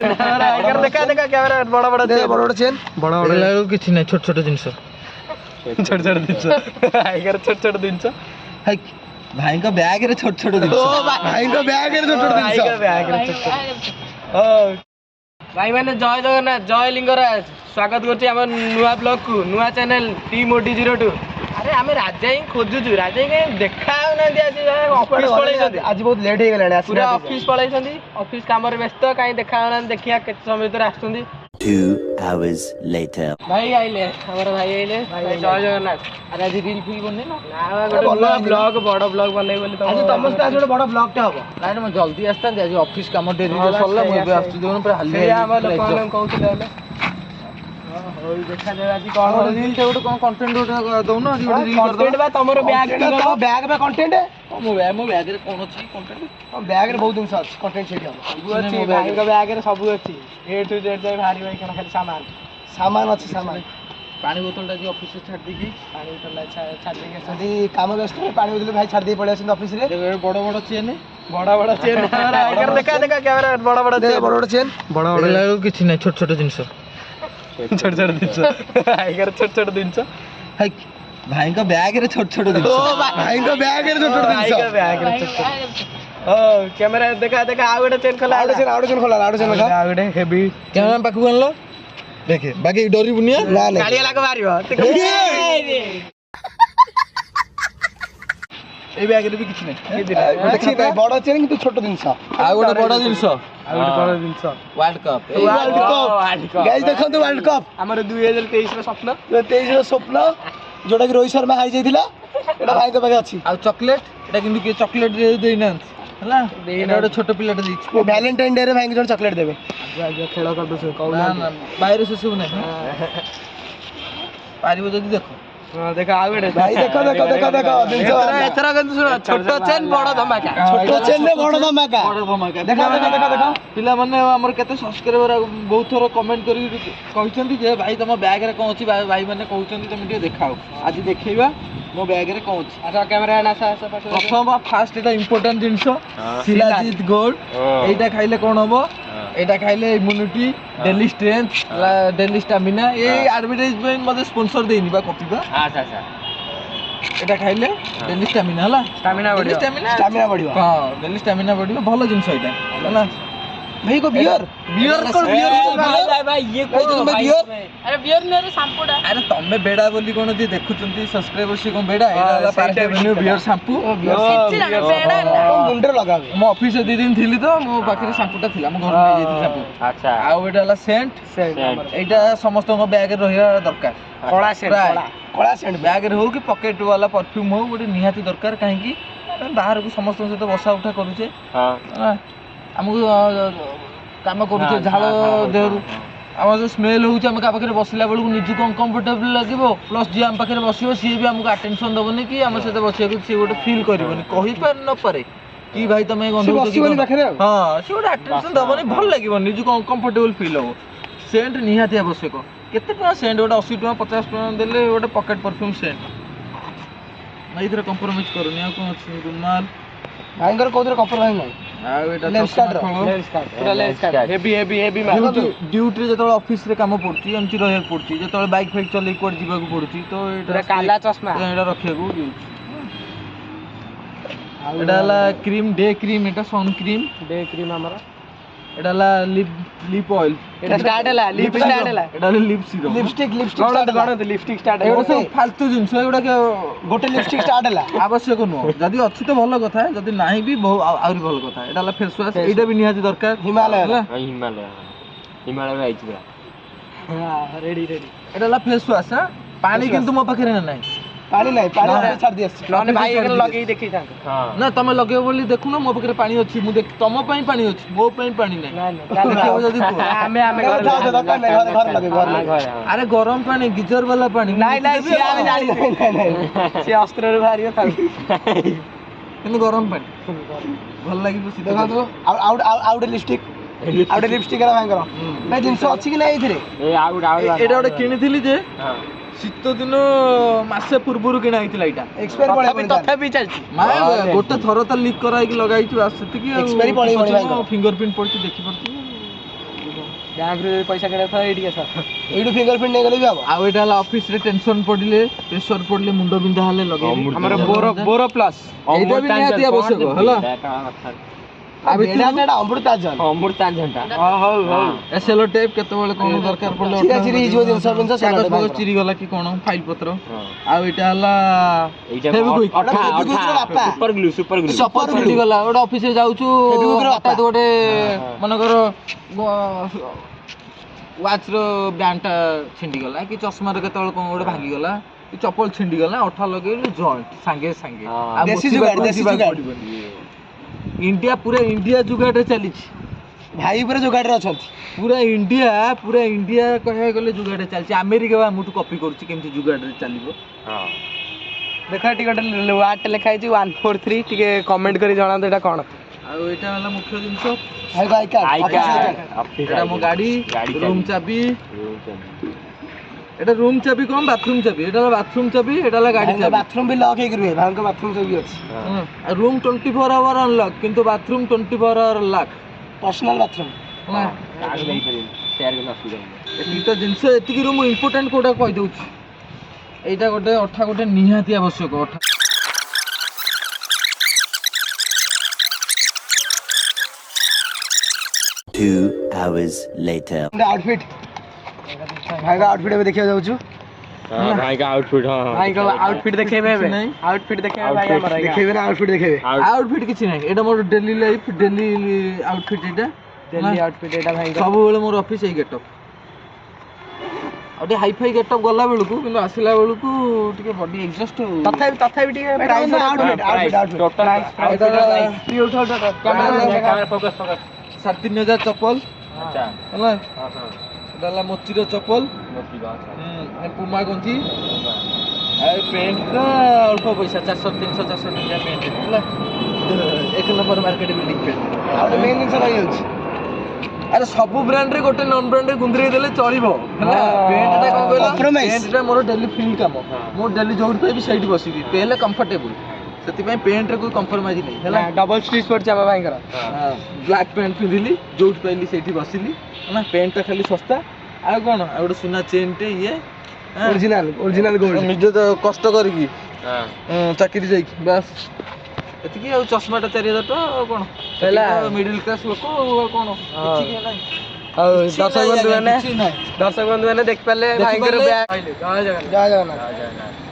Iger देखा देखा camera बड़ा बड़ा चेन बड़ा बड़ा चेन बड़ा बड़ा लागू किछि नै छोट छोट जिंस छोट छोट जिंस आइगर छोट छोट जिंस हाय भाई का बैग रे छोट छोट जिंस भाई का बैग रे छोट छोट भाई का बैग रे छोट ओ भाई माने जय जगन्नाथ जय लिंगराज स्वागत करछि हमर नुवा ब्लॉग को नुवा चैनल टीम ओडी02 अरे हमें राजा ही खोजुछु राजा ही देखा ना दिया ऑफिस पळै आज बहुत लेट हे गेलानी पूरा ऑफिस पळै ऑफिस काम रे व्यस्त काई देखा ना देखिया केते समय भीतर आछुंदी 2 hours later भाई आइले हमर भाई आइले जय जगन्नाथ अरे आज रील फिल बने ना ना गोटे ब्लॉग बड़ ब्लॉग बनै बोली तो आज तमस आज गोटे बड़ ब्लॉग टे हबो नाइ मैं जल्दी आस्ता आज ऑफिस काम डेरी सरला मैं बे आस्ती दोन पर हल्ले से हम लोग कहउथिले हले होई देखा दे आज कोन रील ते गोटे कोन कंटेंट गोटे दउ ना आज गोटे रील कर कंटेंट बा तमरो बैग तो बैग में कंटेंट है मो बैग रे कोन अछि कंटेंट बैग रे बहुत दिन से कंटेंट सेठी हबो सब अछि भाई का बैग रे सब अछि ए टू जेड जाय भारी भाई केना खाली सामान अछि सामान पानी बोतल टा ऑफिस से छाड़ देकी पानी बोतल छाड़ देके सदी काम व्यस्त है पानी बोतल भाई छाड़ दे पड़े अछन ऑफिस रे बड़ बड़ चेन बड़ा बड़ा चेन आइगर देखा देखा कैमरा बड़ा बड़ा चेन बड़ बड़ा चेन बड़ा बड़ा लागू किछि नै छोट छोट जिंस छोट छोट जिंस आइगर छोट छोट जिंस हाय भाई का बैग रे छोट छोट जिंस भाई का बैग रे छोट छोट भाई का बैग रे छोट ओ कैमरा देखा देखा आ गोटे चेन खोला आउट चेन खोला आ गोटे हेवी कैमरा पाखु आनलो देखे बाकी डरी बुनिया ना ना गाड़ी लाग मारियो ए बैग रे भी किछि नै देखि भाई बड़ चेन किंतु छोट जिंस आ गोटे बड़ जिंस आ गोटे बड़ जिंस world cup world cup guys देखंतु वर्ल्ड कप हमर 2023 रो स्वप्न 23 रो स्वप्न जोटा कि रोहित शर्मा हाई जाइथिला एटा भाई के पाखे अछि आ चॉकलेट एटा किंतु के चॉकलेट दे ना हला एटा गोटे छोट पिलाटे दैछि वैलेंटाइन डे रे भाई के जोन चॉकलेट देबे आज खेल कर दो कहू ना ना बाहर से सब नै पारिबो जदी देखो हां देखा आ गोटे भाई देखो देखो देखो देखो जिंस एथरा गंद सुनो छोटो चेन बड़ धमाका छोट चेन ने बड़ धमाका बड़ धमाका देखो देखो देखो देखो पिला माने हमर केते सब्सक्राइबर बहुत थोर कमेंट करी कहिसंती जे भाई तम बैग रे कोन अछि भाई माने कहउचंती तुम टिके देखाओ आज देखैबा मो बैग रे कोन अछि अच्छा कैमरा ना सा पास प्रथम फास्ट एटा इंपोर्टेंट जिंस शिलाजीत गोल्ड एटा खाइले कोन हबो एटा खाइले immunity daily strength daily stamina ए एडवर्टाइजमेंट मते स्पॉन्सर देनी बा कॉपी बा अच्छा अच्छा एटा खाइले डेली स्टैमिना हला स्टैमिना बढ़ियो स्टैमिना बढ़ियो हां डेली स्टैमिना बढ़ियो भलो जिंस एटा हला भाई को बियर भाई भाई ये कोन भाई बियर अरे बियर ने रे शैम्पूडा अरे तमे बेडा बोली कोन दे देखुचंती सब्सक्राइबर से कोन बेडा एला पार्ट एवेन्यू बियर शैम्पू मुंडर लगावे मो ऑफिस से 2 दिन थिली तो मो पाखरे शैम्पूटा थिला मो घर में जेती शैम्पू अच्छा आ एटा ला सेंट एटा समस्त को बैग रे रहिया दरकार कड़ा सेंट कड़ा सेंट बैग रे हो कि पॉकेट वाला परफ्यूम हो गोटे निहाती दरकार काहे कि बाहर को समस्त सहित बसा उठा करूचे हां हमको काम करूचे झाल देहरु हम जो स्मेल होउचे हम का पाखरे बसिला बेलू निजु को अनकंफर्टेबल लागिवो प्लस जे हम पाखरे बसियो सी भी हमको अटेंशन दबनी कि हम सहित बसिया को सी गोटे फील करबनी कहि पर न पारे कि भाई तमे गंध बसिबनी पाखरे हां सी गोटे अटेंशन दबनी भल लागिवो निजु को अनकंफर्टेबल फील हो सेंट निहाती आवश्यक केते टका सेंट गोटे 80 टका 50 टका देले गोटे पॉकेट परफ्यूम सेंट मैं इधर कंप्रोमाइज करूनी आ कोन अछि रुमाल भाईंगर कोदरे कॉम्प्रोमाइज नै आ एटा लेंस कार्ड पूरा लेंस कार्ड हेवी ड्यूटी जेतळ ऑफिस रे काम पड़ची एमती रहय पड़ची जेतळ बाइक फाइक चले कोड जीवा को पड़ची तो पूरा काला चश्मा एटा रखे को एटा ला क्रीम डे क्रीम एटा सन क्रीम हमरा एटा ला लिप ऑयल एटा स्टार्ट हैला लिप स्टार्ट हैला एटा lip serum lipstick lipstick start एटा सब फालतू जिंस एटा के गोटे लिपस्टिक स्टार्ट हैला आवश्यक नो जदी अछि तो भलो कथा है जदी नाही भी आउरी भलो कथा एटा ला फेस वाश एटा भी निहाती दरकार हिमालय हिमालय आइछ बा हां रेडी एटा ला फेस वाश हां पानी किंतु मो पाखरे नाही पानी नहीं पानी छाड़ दियस नने भाई एकन लगे देखि था हां ना तमे लगे बोली देखु ना मो पाखरे पानी अछि मु देख तम पई पानी अछि मो पई पानी नाही ना जदी हमें घर लगे अरे गरम पानी गीजर वाला पानी नहीं से आमे जानी से अस्त्र रे भारी था किंतु गरम पानी भल लागि बसी देखा तो आउट लिपस्टिक आउट लिपस्टिक रा भाईंगर भाई जिंस अछि कि नै इथरे ए आउट एटा ओडे किनिथिली जे हां शीत दिन मासे पूर्वरु किना आइतिला एटा एक्सपायर पळे तथापि चलछि माय गोटे थरो त लीक कराई कि लगाई छु आसेति कि एक्सपायरी पळे भाई फिंगरप्रिंट पड़छि देखि पड़छि ବ୍ୟାଙ୍କରୁ ପଇସା କାଢ଼ିବାକୁ ଥାଏ ଏଇଠି ଆସ। ଏଇଠୁ ଫିଙ୍ଗରପ୍ରିଣ୍ଟ ନେଇଗଲେ ବି ହବ। ଆଉ ଏଇଟା ହେଲା ଅଫିସରେ ଟେନସନ୍ ପଡ଼ିଲେ ପ୍ରେସର ପଡ଼ିଲେ ମୁଣ୍ଡ ବିନ୍ଧା ହେଲେ ଲଗେଇବେ। ଆମର ବୋରୋ ପ୍ଲସ୍ ଏଇଟା ବି ନିହାତି ଆବଶ୍ୟକ ହେଲା। ଆଉ ଏଇଟା ଅମୃତାଜନ। ଏସଏଲ ଟେପ୍ କେତେବେଳେ କଣ ଦରକାର ପଡ଼ିଲେ ଚିରା ଚିରି ହେଇଯିବ ଜିନିଷ ଫିନିଷ କାଗଜ ସେଗୁଡା ଫାଗଜ ବାହାର। ଚିରିଗଲା କି କଣ ଫାଇଲ ପତ୍ର। ଆଉ ଏଇଟା ହେଲା ଫେବିକ୍ୱିକ୍। ବାପା ଚପଲ ଛିଣ୍ଡିଗଲା ଗୋଟେ ଅଫିସରେ ଯାଉଛୁ ଫେବିକ୍ୱିକ୍ ର ବାପା। ହଠାତ୍ ଗୋଟେ ମନେକର ୱାଚର ବ୍ୟାଣ୍ଡଟା ଛିଣ୍ଡିଗଲା କି ଚଷମାର କେତେବେଳେ କଣ ଗୋଟେ ଭାଙ୍ଗିଗଲା କି ଚପଲ ଛିଣ୍ଡିଗଲା ଅଠା ଲଗେଇଲୁ ଜଏଣ୍ଟ ସାଙ୍ଗେ ସାଙ୍ଗେ ଆଉ ଦେଶୀ ମୁତିବାକୁ ଯୁଗାଡ଼, ଦେଶୀ ଯିବାକୁ ଯୁଗାଡ଼। ପଡ଼ିବନି। ଇଣ୍ଡିଆ ପୁରା ଇଣ୍ଡିଆ ଯୁଗାଡ଼ରେ ଚାଲିଛି। ଭାଇ ଉପରେ ଯୋଗାଡ଼ରେ ଅଛନ୍ତି। ପୁରା ଇଣ୍ଡିଆ କହିବାକୁ ଗଲେ ଯୁଗାଡ଼ରେ ଚାଲିଛି। ଆମେରିକା ବା ଆମଠୁ କପି କରୁଛି କେମିତି ଯୁଗାଡ଼ରେ ଚାଲିବ। ଦେଖ ଏଠି ଗୋଟେ ୱାର୍ଡଟେ ଲେଖା ହେଇଛି 143 ଟିକେ କମେଣ୍ଟ କରି ଜଣାନ୍ତୁ ଏଇଟା କ'ଣ। ଆଉ ଏଇଟା ହେଲା ମୁଖ୍ୟ ଜିନିଷ। ଭାଇ ଆଇ କାର୍ଡ। ଏଇଟା ମୋ ଗାଡ଼ି ରୁମ୍ ଚାବି। ଏଇଟା ରୁମ୍ ଚାବି କଣ ବାଥରୁମ୍ ଚାବି। ଏଇଟା ହେଲା ବାଥରୁମ୍ ଚାବି, ଏଇଟା ହେଲା ଗାଡ଼ି ଚାବି। ବାଥରୁମ ବି ଲକ୍ ହେଇକି ରୁହେ। ଭାଇଙ୍କ ବାଥରୁମ ସବୁ ଅଛି। ରୁମ୍ 24 ଆୱାର ଅନଲକ୍ କିନ୍ତୁ bathroom 24 hour lock. Personal bathroom. ଏତିକି ତ ଜିନିଷ, ଏତିକି ରୁମ୍ ଇମ୍ପୋର୍ଟାଣ୍ଟ କୋଉଟା କହିଦେଉଛି। ଏଇଟା ଗୋଟେ ଅଠା ଗୋଟେ ନିହାତି ଆବଶ୍ୟକ। ଅଠା 2 hours later. ଆଉଟଫିଟ୍। ଭାଇଙ୍କ ଆଉଟଫିଟ୍ ଏବେ ଦେଖିବାକୁ ଯାଉଛୁ। ଭାଇଙ୍କ ଆଉଟଫିଟ୍ ଦେଖେଇବେ ଏବେ। ନାହିଁ। ଆଉଟଫିଟ୍ ଦେଖେଇବେ ଭାଇ ଆମର ଏଇଟା। ଦେଖେଇବେ ନା ଆଉଟଫିଟ୍ ଦେଖେଇବେ। ଆଉଟଫିଟ୍ କିଛି ନାହିଁ। ଏଇଟା ମୋର ଡେଲି ଲାଇଫ୍ ଡେଲି ଆଉଟଫିଟ୍। ଏଇଟା ଡେଲି ଆଉଟଫିଟ୍ ଏଇଟା ଭାଇଙ୍କ। ସବୁବେଳେ ମୋର ଅଫିସ୍ ଏଇ ଗେଟଅପ୍। ଆଉ ଟିକେ ହାଇଫାଇ ଗେଟଅପ୍ ଗଲା ବେଳକୁ କିନ୍ତୁ ଆସିଲା ବେଳକୁ ଟିକେ ବଡି ଏକ୍ସଷ୍ଟ। ତଥାପି ଟିକେ ପ୍ରାଇସ୍ ଆଉଟଫିଟ୍ ଫୋକସ୍ 3,500 ଚପଲ ହେଲା। ଏଇଟା ହେଲା ମୋଚିର ଚପଲ। ପୁମା ଗଞ୍ଜି। ଆଉ ପେଣ୍ଟଟା ଅଳ୍ପ ପଇସା 400 ଟଙ୍କା ପେଣ୍ଟ ହେଲା। 1 ନମ୍ବର ମାର୍କେଟ ବିଲ୍ଡିଂ ପେଣ୍ଟ। ଆଉ ଗୋଟେ ମେନ୍ ଜିନିଷ ରହିଯାଉଛି। ଆରେ ସବୁ ବ୍ରାଣ୍ଡରେ ଗୋଟେ ନନ୍ ବ୍ରାଣ୍ଡରେ ଗୁନ୍ଦରେଇ ଦେଲେ ଚଳିବ ହେଲା। ପେଣ୍ଟଟା କଣ କହିଲ, Compromise। ପେଣ୍ଟଟା ମୋର ଡେଲି ଫିଲ୍ କାମ। ମୁଁ ଡେଲି ଯୋଉଠି ପାଇବି ସେଇଠି ବସିବି, ହେଲେ କମ୍ଫର୍ଟେବୁଲ। ସେଥିପାଇଁ ପେଣ୍ଟରେ କୋଉ କମ୍ପ୍ରମାଇଜ ନାହିଁ ହେଲା। ଡବଲ ଷ୍ଟିଚ୍ ପଡିଛି ଆମ ଭାଇଙ୍କର। ବ୍ଲାକ୍ ପ୍ୟାଣ୍ଟ ପିନ୍ଧିଲି, ଯୋଉଠି ପାଇଲି ସେଇଠି ବସିଲି ହେଲା। ପ୍ୟାଣ୍ଟଟା ଖାଲି ଶସ୍ତା। ଆଉ କ'ଣ, ଆଉ ଗୋଟେ ସୁନା ଚେନ୍ଟେ ଇଏ ଅରିଜିନାଲ ଗୋଲ୍ଡ। ନିଜେ ତ କଷ୍ଟ କରିକି ଚାକିରି ଯାଇକି ବାସ୍ ଏତିକି। ଆଉ ଚଷମାଟା 4,000 ଟଙ୍କା। ଆଉ କ'ଣ ହେଲା ମିଡିଲ କ୍ଲାସ ଲୋକ ଆଉ କ'ଣ କିଛି ନାହିଁ। ଆଉ କିଛି ଦର୍ଶକ ନାହିଁ ବନ୍ଧୁ ଆଜ୍ଞା, ମାନେ କିଛି ନାହିଁ। ଦେଖିପାରିଲେ ଭାଇଙ୍କର ଦେଖିପାରିଲେ। ବ୍ୟାଗ୍। ଜୟ ଜଗନ୍ନାଥ। ଜୟ ଜଗନ୍ନାଥ।